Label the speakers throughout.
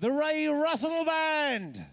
Speaker 1: the Ray Russell Band.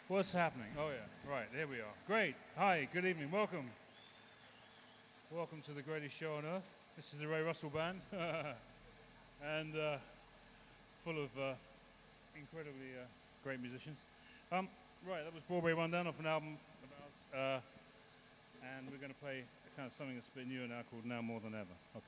Speaker 2: What's happening? Oh, yeah. Right, there we are. Great. Hi, good evening. Welcome. Welcome to the greatest show on earth. This is the Ray Russell Band. And full of incredibly great musicians. Right, that was Broadway Rundown off an album of ours. And we're going to play kind of something that's a bit newer now called Now More Than Ever. Okay.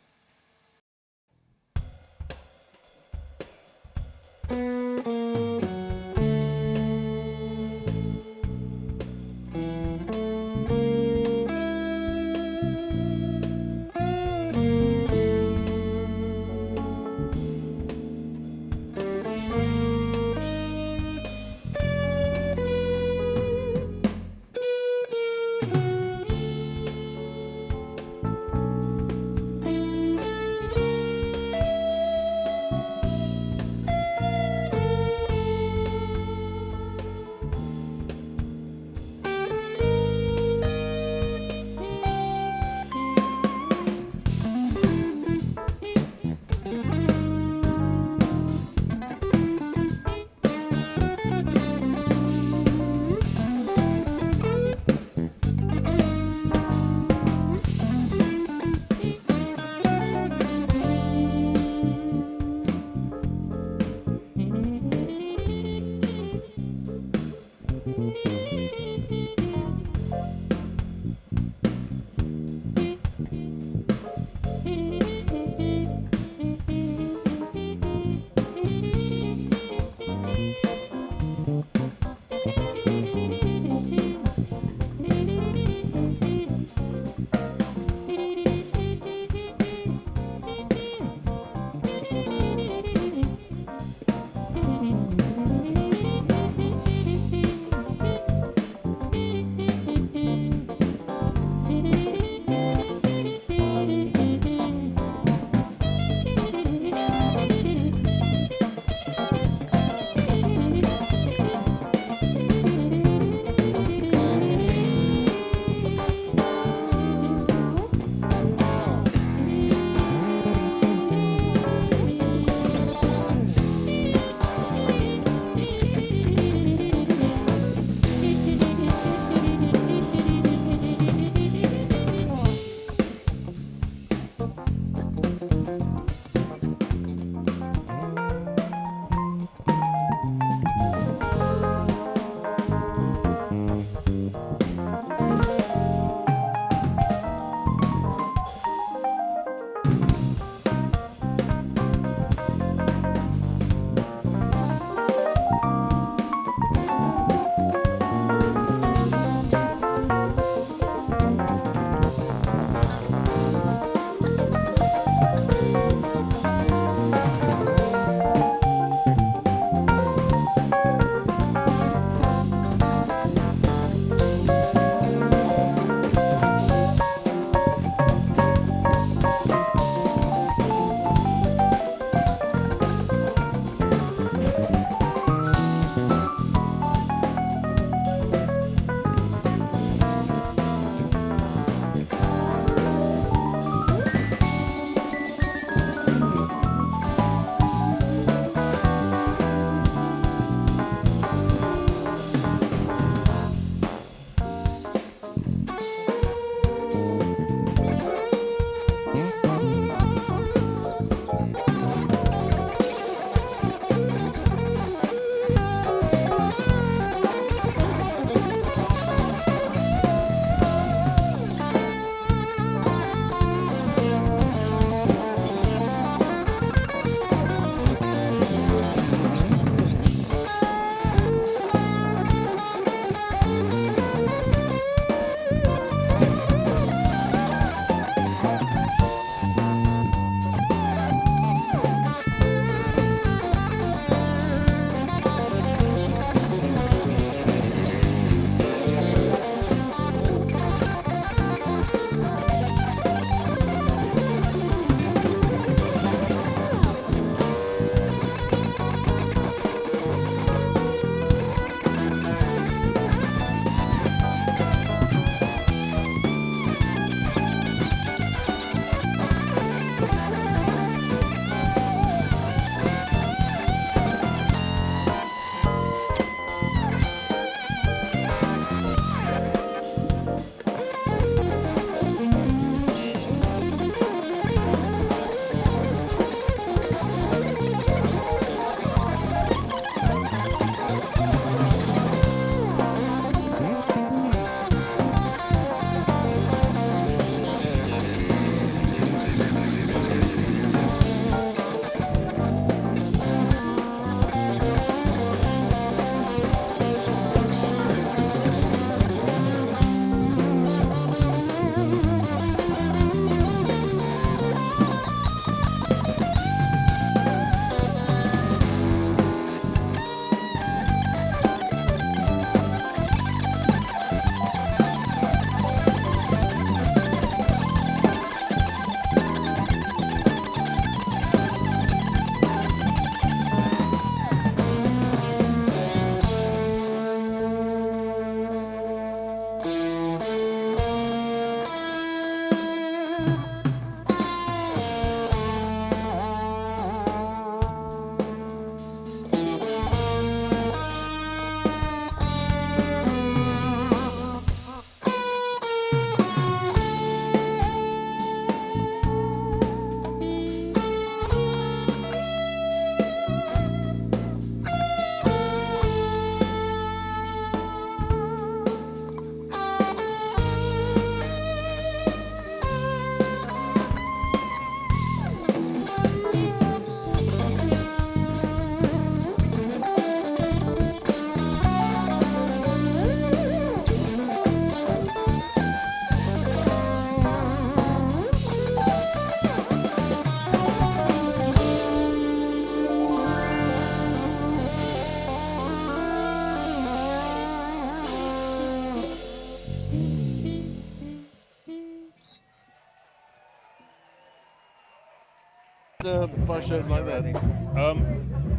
Speaker 3: buy shirts like that?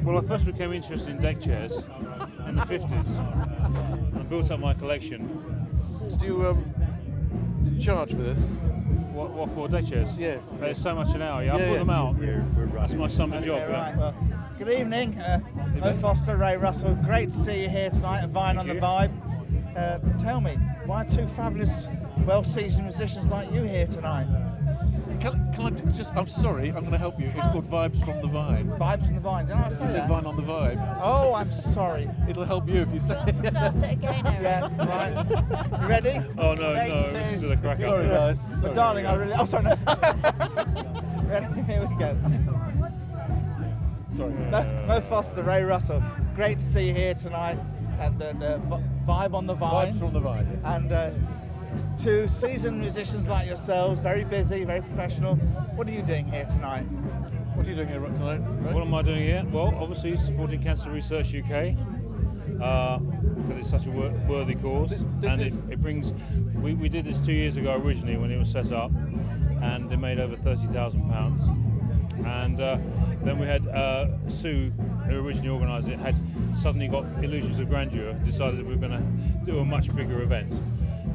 Speaker 2: Well, I first became interested in deck chairs in the 50s. I built up my collection.
Speaker 3: Did you charge for this?
Speaker 2: What for deck chairs?
Speaker 3: Yeah.
Speaker 2: There's so much an hour. Yeah, I put them out. That's my summer job.
Speaker 4: Okay, right.
Speaker 2: Yeah.
Speaker 4: Well, good evening, Mo Foster, Ray Russell. Great to see you here tonight at Vine on the Vibe. Tell me, why two fabulous, well-seasoned musicians like you here tonight?
Speaker 3: Can I just? I'm sorry. I'm going to help you. It's called Vibes from the Vine.
Speaker 4: Vibes on the Vine. Did I say
Speaker 3: You said
Speaker 4: that?
Speaker 3: Vine on the Vibe.
Speaker 4: Oh, I'm sorry.
Speaker 3: It'll help you if you say.
Speaker 5: Start it again, Eric.
Speaker 4: Yeah, right. You ready?
Speaker 2: Oh no,
Speaker 4: Take
Speaker 2: no,
Speaker 4: two.
Speaker 2: this is a crack
Speaker 3: Sorry,
Speaker 2: up.
Speaker 3: guys.
Speaker 4: But
Speaker 3: Sorry.
Speaker 4: darling, I really. Oh, sorry. No. Ready? Here we go.
Speaker 3: Sorry.
Speaker 4: Mo Foster, Ray Russell. Great to see you here tonight at the Vibe on the Vine.
Speaker 3: Vibes from the Vine. Yes.
Speaker 4: And two seasoned musicians like yourselves, very busy, very professional. What are you doing here tonight?
Speaker 3: What are you doing here tonight? Ray?
Speaker 2: What am I doing here? Well, obviously supporting Cancer Research UK because it's such a worthy cause, and it brings. We did this 2 years ago originally when it was set up, and it made over £30,000. And then we had Sue, who originally organised it, had suddenly got illusions of grandeur, decided that we were going to do a much bigger event,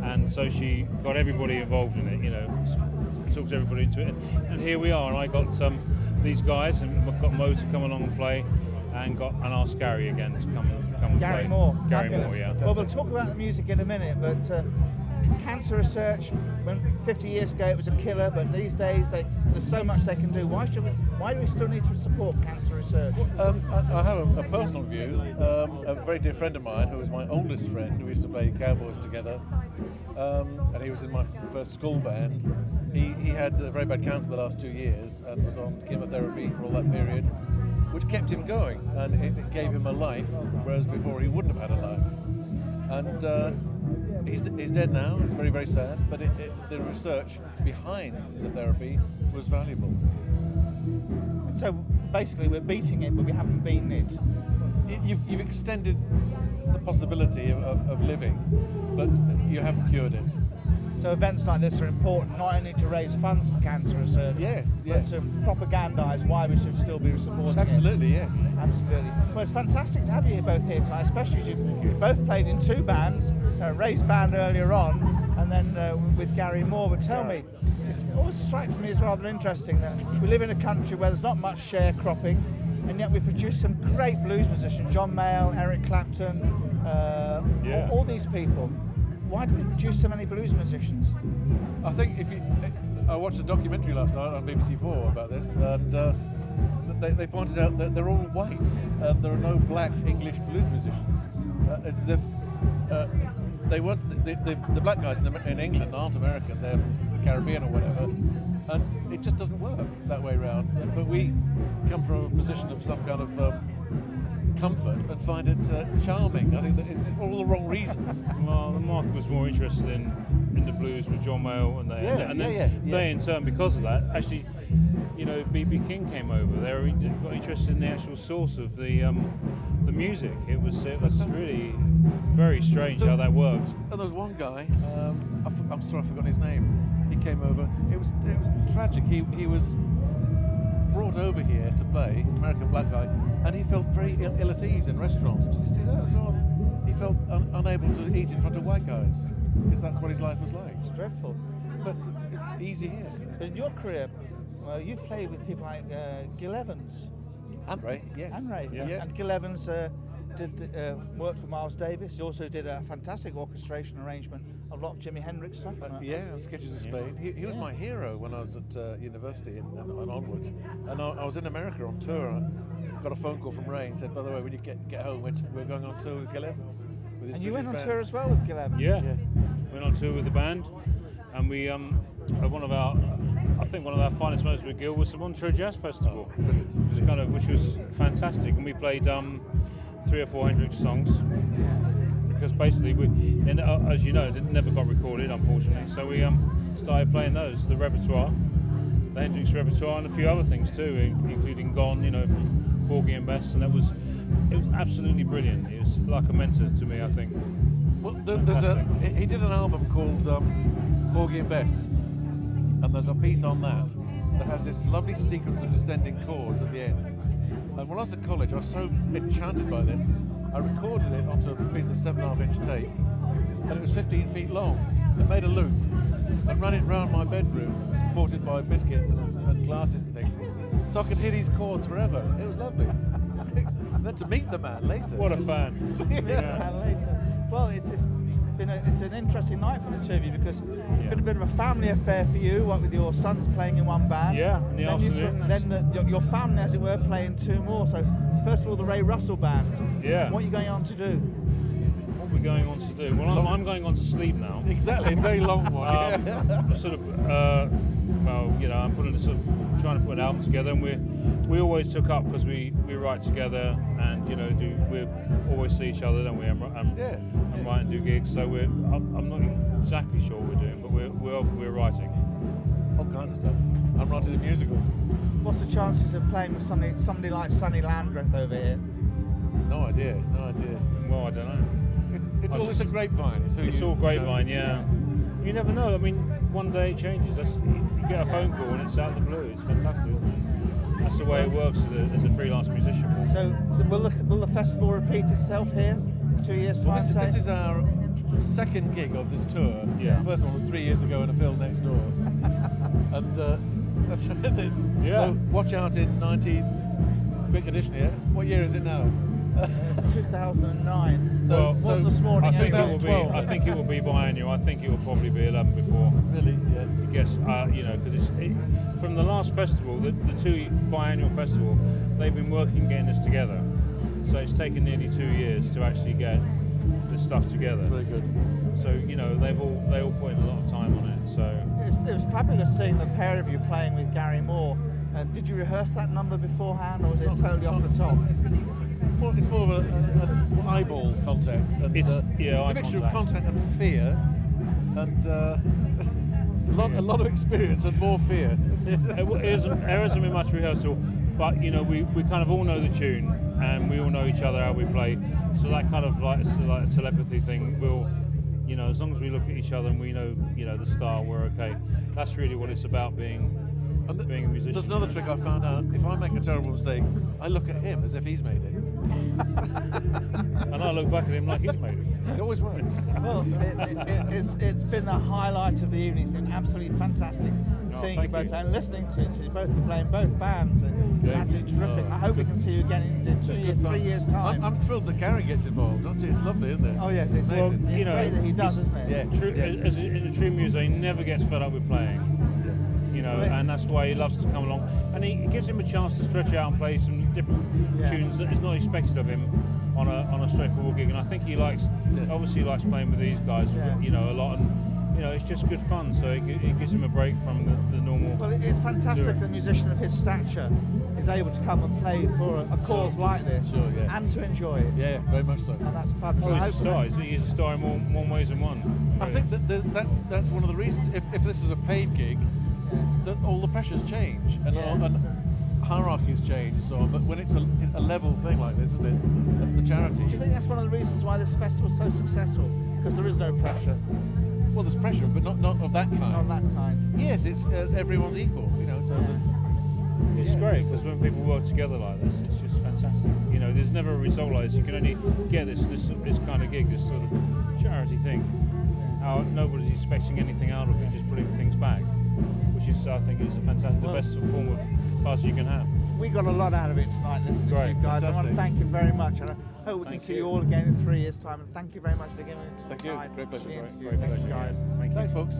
Speaker 2: and so she got everybody involved in it. You know, talked everybody into it, and here we are. And I got these guys, and I've got Mo to come along and play, and asked Gary again to come and
Speaker 4: Gary
Speaker 2: play.
Speaker 4: Moore.
Speaker 2: Gary
Speaker 4: Fabulous.
Speaker 2: Moore, yeah.
Speaker 4: Well, we'll talk about the music in a minute, but Cancer Research, when 50 years ago it was a killer, but these days there's so much they can do. Why do we still need to support Cancer Research?
Speaker 3: I have a personal view. A very dear friend of mine, who is my oldest friend, we used to play cowboys together, and he was in my first school band. He had very bad cancer the last 2 years and was on chemotherapy for all that period, which kept him going, and it gave him a life, whereas before he wouldn't have had a life. And he's dead now. It's very, very sad, but the research behind the therapy was valuable.
Speaker 4: So basically we're beating it, but we haven't beaten it.
Speaker 3: You've extended the possibility of living, but you haven't cured it.
Speaker 4: So events like this are important, not only to raise funds for Cancer Research,
Speaker 3: Yes,
Speaker 4: but
Speaker 3: yes.
Speaker 4: to propagandise why we should still be supporting
Speaker 3: Absolutely,
Speaker 4: it.
Speaker 3: yes.
Speaker 4: Absolutely. Well, it's fantastic to have you both here tonight, especially as you both played in two bands, Ray's band earlier on, and then with Gary Moore. But tell me, it always strikes me as rather interesting that we live in a country where there's not much sharecropping, and yet we produce some great blues musicians, John Mayall, Eric Clapton, all these people. Why do we produce so many blues musicians?
Speaker 3: I think I watched a documentary last night on BBC4 about this, and they pointed out that they're all white, and there are no black English blues musicians. It's as if they weren't. The black guys in England aren't American; they're from the Caribbean or whatever, and it just doesn't work that way around. But we come from a position of some kind of comfort and find it charming. I think that for all the wrong reasons.
Speaker 2: Well, Mark was more interested in the blues with John Mayall, and they in turn, because of that, actually, you know, B.B. King came over. They got interested in the actual source of the music. It was really very strange how that worked.
Speaker 3: And there was one guy. I'm sorry, I forgot his name. He came over. It was tragic. He was brought over here to play, American black guy, and he felt very ill at ease in restaurants. Did you see that? He felt unable to eat in front of white guys because that's what his life was like.
Speaker 4: It's dreadful.
Speaker 3: But it's easy here.
Speaker 4: But in your career, well, you've played with people like Gil Evans.
Speaker 3: And Ray, yes.
Speaker 4: And Ray.
Speaker 3: Yeah.
Speaker 4: And Gil Evans worked for Miles Davis. He also did a fantastic orchestration arrangement of a lot of Jimi Hendrix stuff.
Speaker 3: Yeah, Sketches of Spain. He was my hero when I was at university and onwards. And I was in America on tour. I got a phone call from Ray and said, by the way, when you get home, we're going on tour with Gil Evans. With his
Speaker 4: And you
Speaker 3: British
Speaker 4: went on
Speaker 3: band.
Speaker 4: tour as well with Gil Evans?
Speaker 2: Yeah. Went on tour with the band, and we one of our finest moments with Gil was the Montreux Jazz Festival, which was fantastic, and we played 3 or 4 Hendrix songs because basically as you know, it never got recorded, unfortunately. So we started playing those, the Hendrix repertoire, and a few other things too, including Gone, you know, from Porgy and Bess, and it was absolutely brilliant. It was like a mentor to me, I think.
Speaker 3: Well, he did an album called Porgy and Bess, and there's a piece on that that has this lovely sequence of descending chords at the end. And when I was at college, I was so enchanted by this, I recorded it onto a piece of 7.5-inch tape, and it was 15 feet long. It made a loop, and ran it round my bedroom, supported by biscuits and glasses and things, so I could hear these chords forever. It was lovely. And then to meet the man later.
Speaker 2: What a fan.
Speaker 4: Yeah. Later. Well, it's an interesting night for the two of you because it's been a bit of a family affair for you, what with your sons playing in one band.
Speaker 2: Yeah, in the afternoon.
Speaker 4: Then your family, as it were, playing two more. So first of all, the Ray Russell Band.
Speaker 2: Yeah.
Speaker 4: What are you going on to do?
Speaker 2: What are we going on to do? Well, I'm going on to sleep now.
Speaker 3: Exactly, a very long one.
Speaker 2: Sort of, well, you know, I'm trying to put an album together, and we always took up because we write together, and you know, we always see each other, don't we? And write and do gigs. So I'm not exactly sure what we're doing, but we're writing
Speaker 3: all kinds of stuff. I'm writing a musical.
Speaker 4: What's the chances of playing with somebody like Sonny Landreth over here?
Speaker 3: No idea.
Speaker 2: Well, I don't know.
Speaker 3: It's a grapevine.
Speaker 2: It's all grapevine, yeah. You never know. I mean, one day it changes. You get a phone call and it's out of the blue. It's fantastic, isn't it? That's the way it works as a freelance musician.
Speaker 4: So, will the festival repeat itself here? 2 years time?
Speaker 3: Well, this is our second gig of this tour.
Speaker 2: Yeah.
Speaker 3: The first one was 3 years ago in a field next door. And that's right.
Speaker 2: Yeah.
Speaker 3: So watch out in 19 quick edition here. What year is it now?
Speaker 4: 2009.
Speaker 3: So
Speaker 4: what's this morning?
Speaker 2: I think it will be.
Speaker 3: 2012.
Speaker 2: I think it will be biannual. I think it will probably be 11 before.
Speaker 3: Really? Yeah.
Speaker 2: I guess you know, because from the last festival, the two biannual festival, they've been working getting this together. So it's taken nearly 2 years to actually get this stuff together.
Speaker 3: That's very good.
Speaker 2: So you know, they all put in a lot of time on it. So
Speaker 4: it was fabulous seeing the pair of you playing with Gary Moore. Did you rehearse that number beforehand, or was it totally off the top?
Speaker 3: It's more of a eyeball contact. And,
Speaker 2: it's
Speaker 3: a mixture of contact and fear, and a lot of experience and more fear.
Speaker 2: There hasn't been much rehearsal, but you know, we kind of all know the tune, and we all know each other, how we play. So that kind of like a telepathy thing. We'll, you know, as long as we look at each other and we know, you know, the style, we're okay. That's really what it's about, being a musician.
Speaker 3: There's another trick I found out. If I make a terrible mistake, I look at him as if he's made it.
Speaker 2: And I look back at him like he's made it.
Speaker 3: It always works.
Speaker 4: Well, it's been the highlight of the evening. It's been absolutely fantastic seeing you both and listening to you both playing both bands. Absolutely terrific. I hope we can see you again in 3 years' time.
Speaker 3: I'm thrilled that Gary gets involved. It's lovely, isn't it?
Speaker 4: Oh yes, it's
Speaker 3: amazing.
Speaker 2: Well, you know,
Speaker 4: great that he does, isn't it?
Speaker 3: Yeah.
Speaker 2: In a true muso, he never gets fed up with playing. You know, and that's why he loves to come along, and it gives him a chance to stretch out and play some different tunes that is not expected of him on a straightforward gig. And I think he obviously likes playing with these guys, you know, a lot, and you know, it's just good fun. So it gives him a break from the normal.
Speaker 4: Well, it's fantastic that a musician of his stature is able to come and play for a cause like this and to enjoy it.
Speaker 3: Yeah, very much so.
Speaker 4: And that's fabulous.
Speaker 2: Well, he's a star. He's a star in more ways than one.
Speaker 3: I think that's one of the reasons. If this was a paid gig, that all the pressures change and hierarchies change and so on. But when it's a level thing like this, isn't it? The charity.
Speaker 4: Do you think that's one of the reasons why this festival's so successful? Because there is no pressure.
Speaker 3: Well, there's pressure, but not of that kind.
Speaker 4: Not of that kind.
Speaker 3: Yes, it's everyone's equal, you know. So
Speaker 2: it's great because when people work together like this, it's just fantastic. You know, there's never a result like this. You can only get this kind of gig, this sort of charity thing. How nobody's expecting anything out of it, just putting things back, which is, I think, is the best form of buzz you can have.
Speaker 4: We got a lot out of it tonight listening to you guys.
Speaker 3: Fantastic.
Speaker 4: I want to thank you very much, and I hope we can see you all again in 3 years' time. And thank you very much for giving us
Speaker 3: Thank you.
Speaker 4: time.
Speaker 3: Great pleasure.
Speaker 4: for the interview.
Speaker 2: Great
Speaker 4: Thank you,
Speaker 2: pleasure.
Speaker 4: guys.
Speaker 2: Thank you.
Speaker 3: Thanks, folks.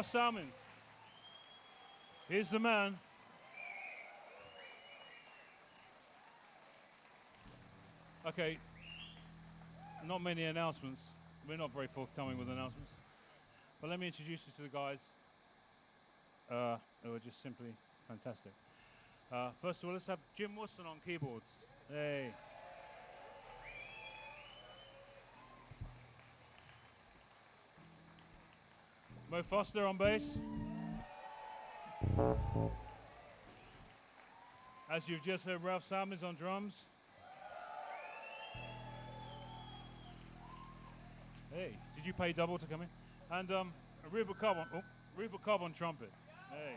Speaker 2: Salmins. Here's the man. Okay, not many announcements. We're not very forthcoming with announcements. But let me introduce you to the guys who are just simply fantastic. First of all, let's have Jim Wilson on keyboards. Hey. Mo Foster on bass. As you've just heard, Ralph Salmins on drums. Hey, did you pay double to come in? And Rupert Cobb on trumpet. Hey.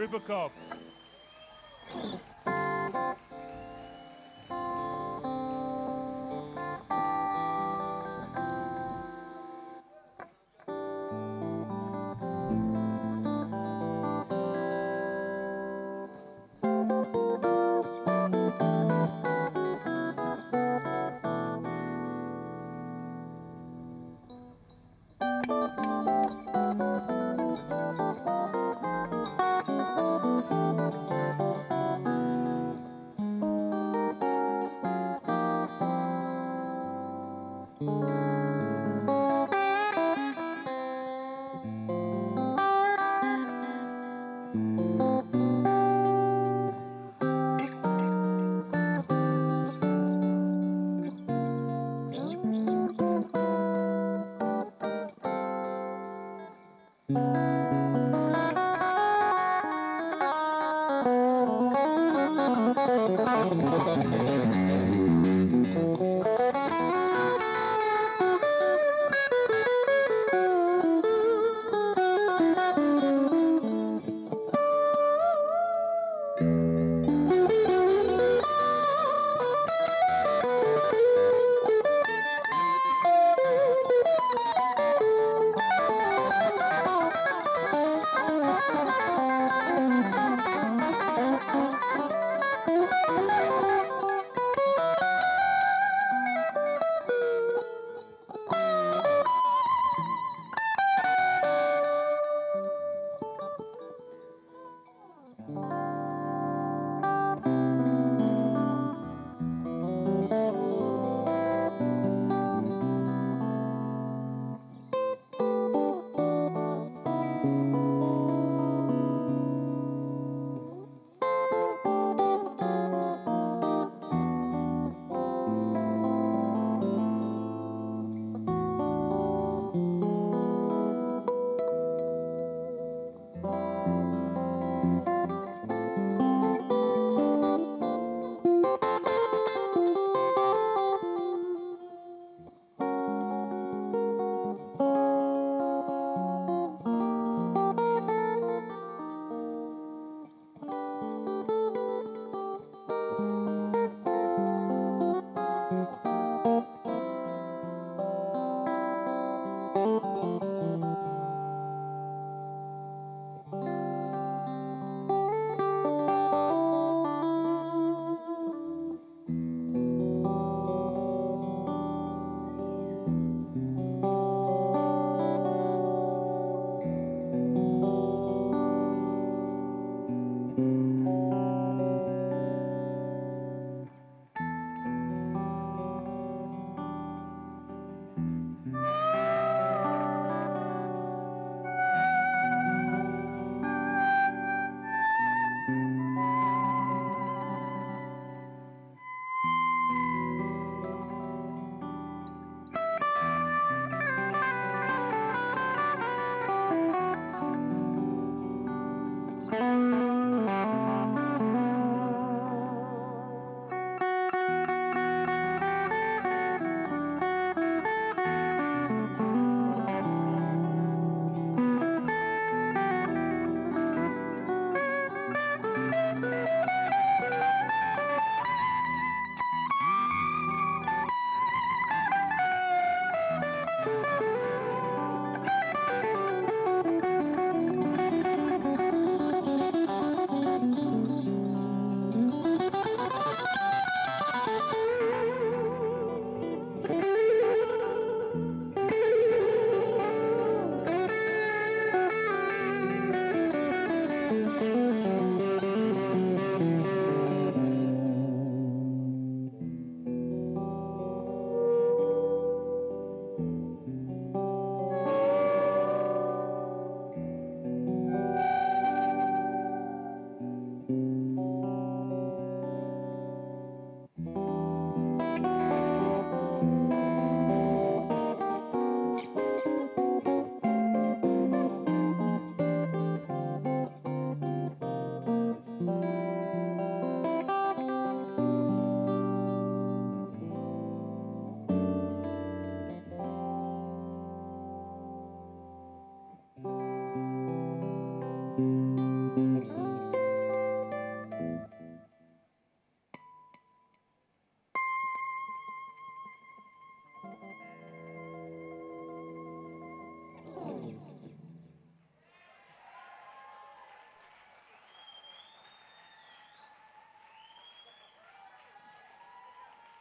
Speaker 2: Rupert Cobb.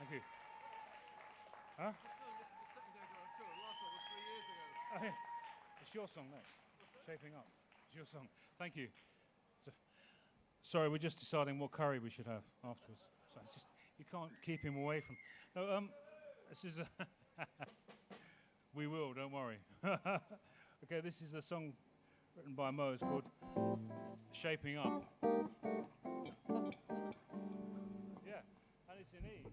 Speaker 2: Thank you. Huh? Oh, yeah. It's your song next. Shaping Up. It's your song. Thank you. So, sorry, we're just deciding what curry we should have afterwards. So it's just you can't keep him away from. No, this is. We will. Don't worry. Okay, this is a song written by Mo. It's called "Shaping Up." Yeah, and it's in E.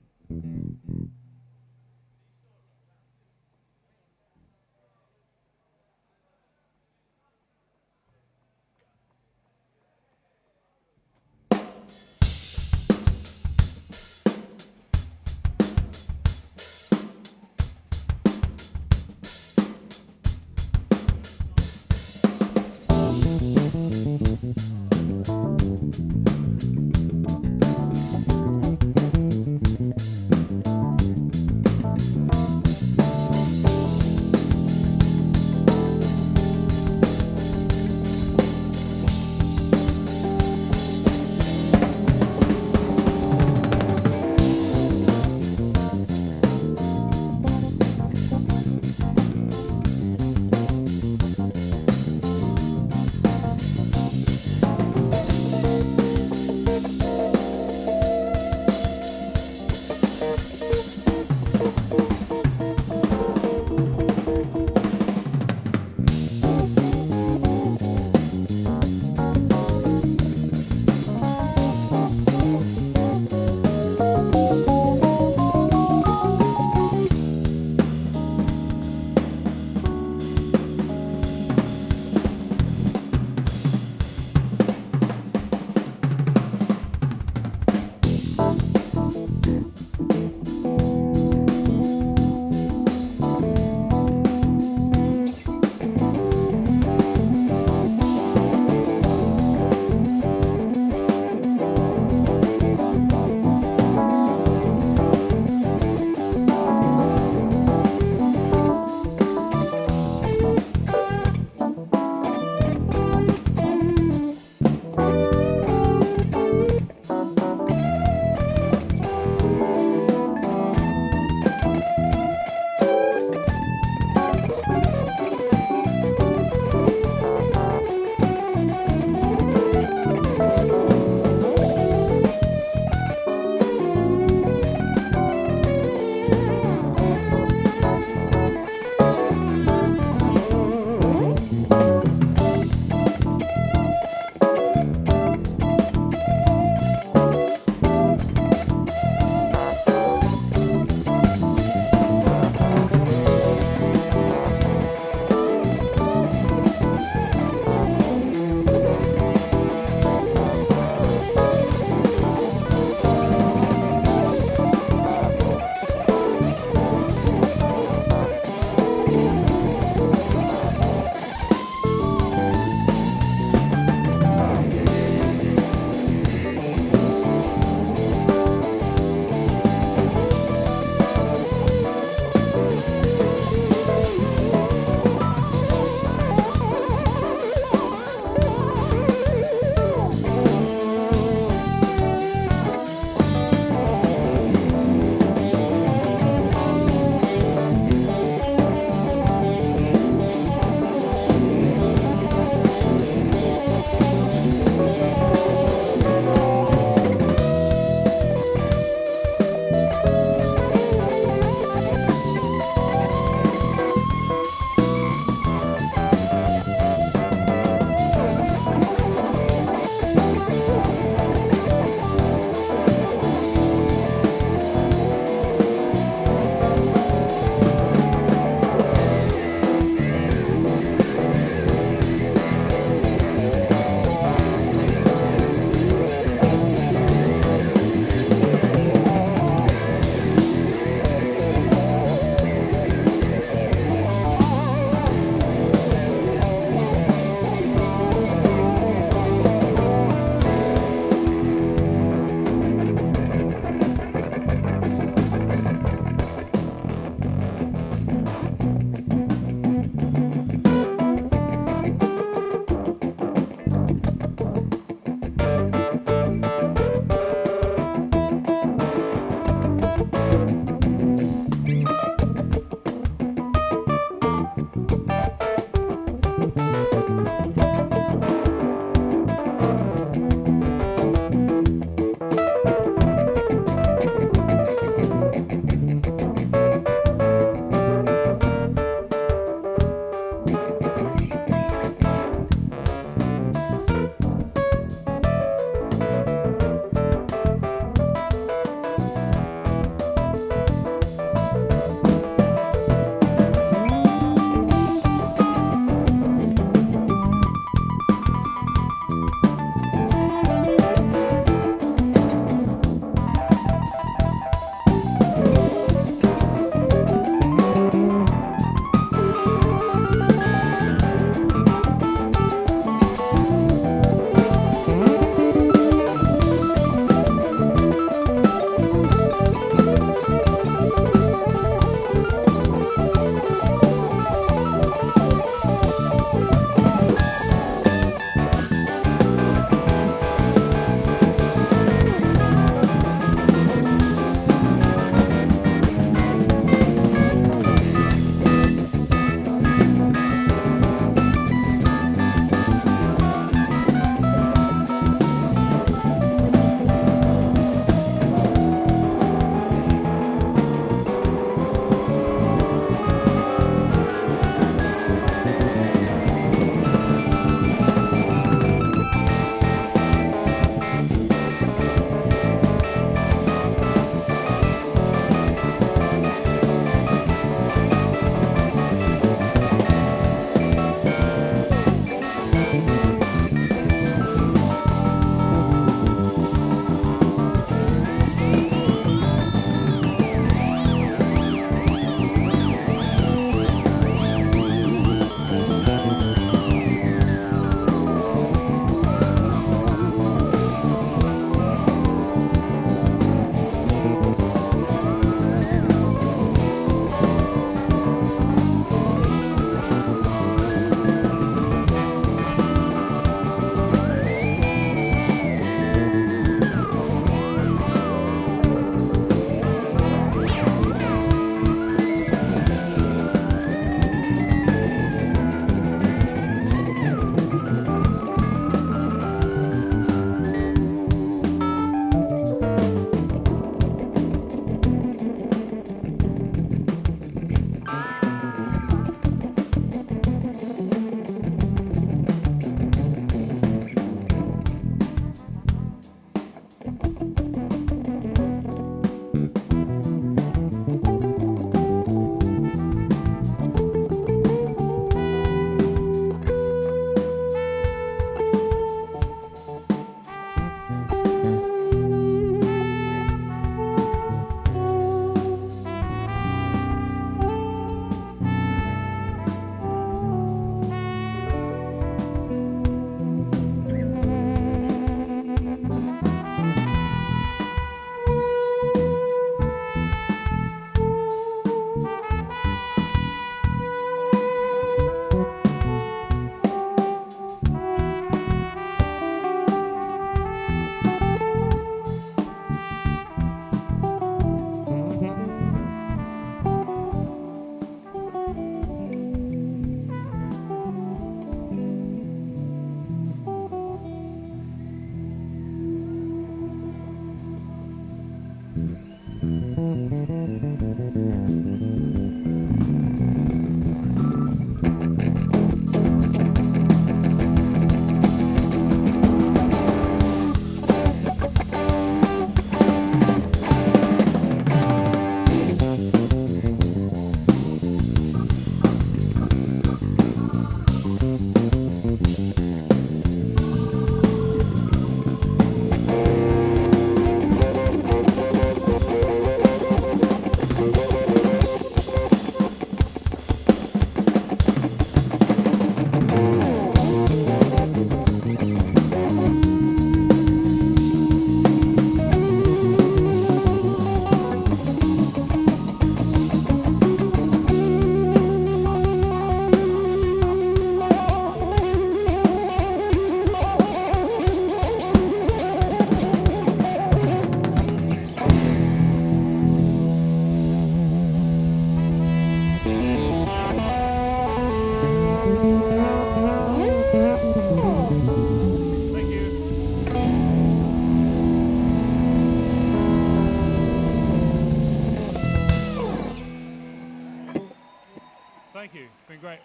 Speaker 2: Thank you. Been great.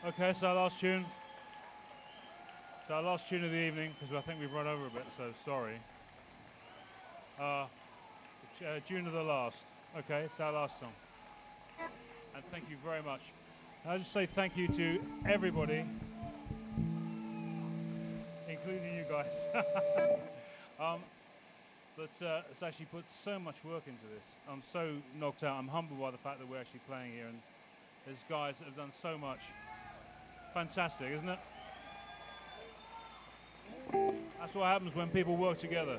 Speaker 2: Okay, so our last tune. So our last tune of the evening, because I think we've run over a bit, so sorry. June of the Last. Okay, it's our last song. And thank you very much. I'll just say thank you to everybody, including you guys, that's actually put so much work into this. I'm so knocked out. I'm humbled by the fact that we're actually playing here, and there's guys that have done so much. Fantastic, isn't it? That's what happens when people work together.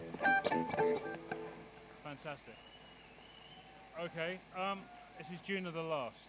Speaker 2: Fantastic. Okay, this is June of the Last.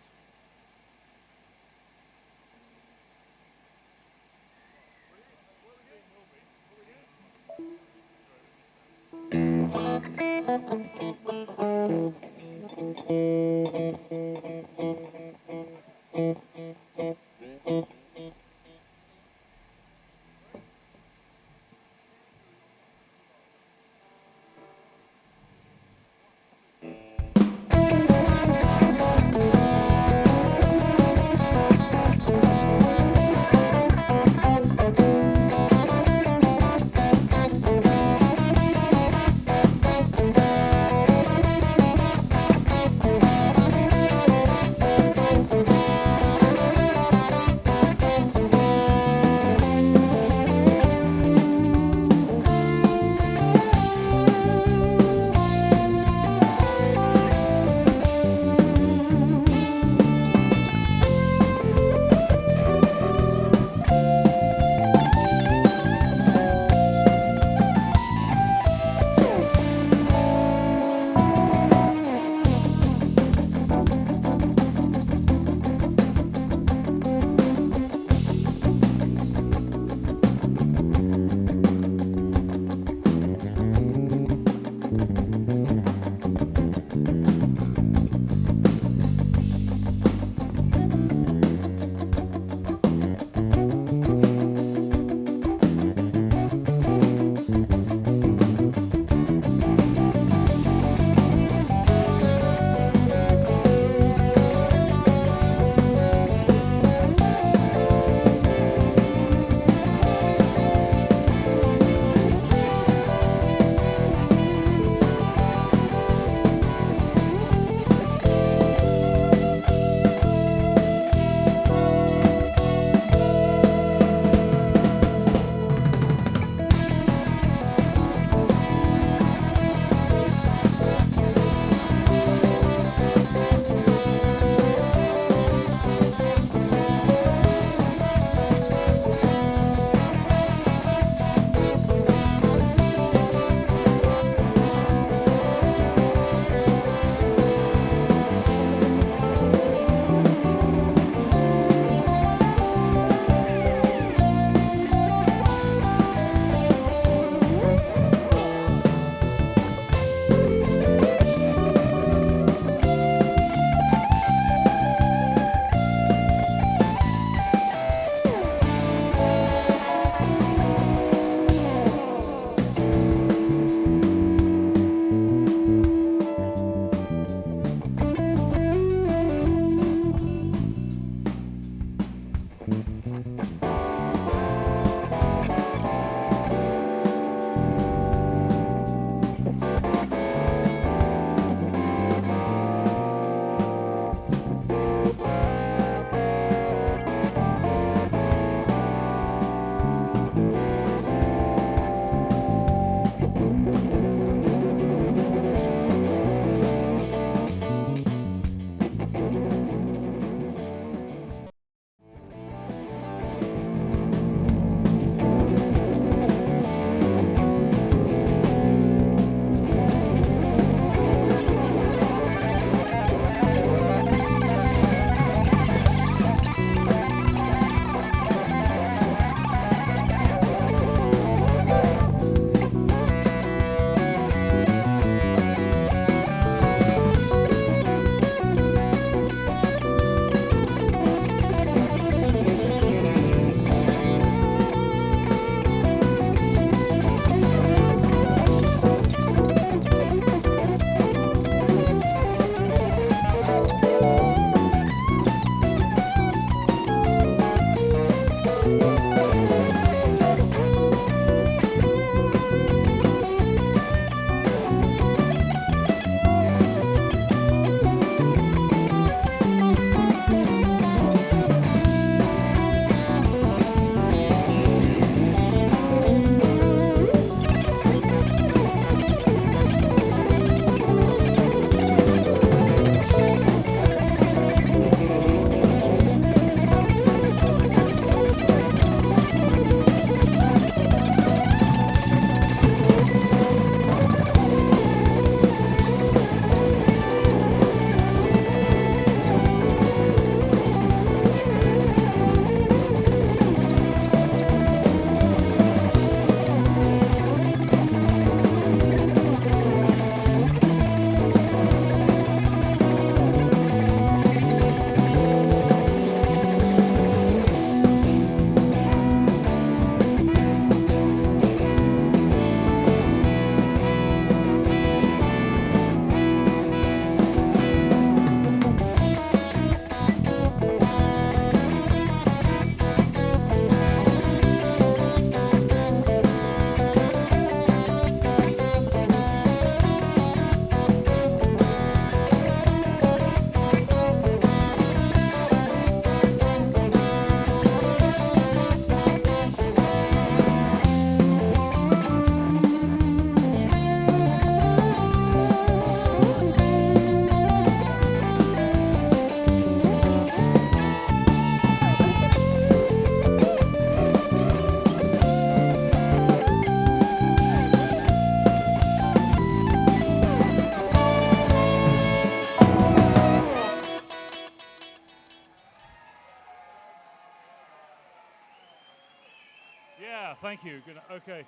Speaker 2: thank you. Good. Okay.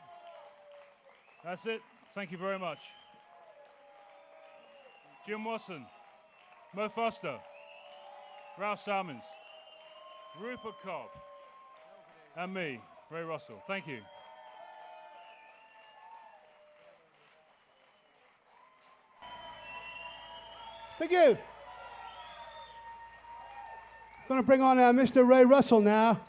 Speaker 2: That's it. Thank you very much. Jim Watson, Mo Foster, Ralph Salmins, Rupert Cobb, and me, Ray Russell. Thank you.
Speaker 5: Thank you. Going to bring on Mr. Ray Russell now.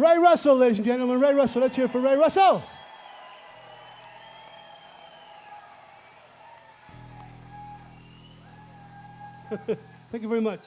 Speaker 5: Ray Russell, ladies and gentlemen. Ray Russell. Let's hear it for Ray Russell. Thank you very much.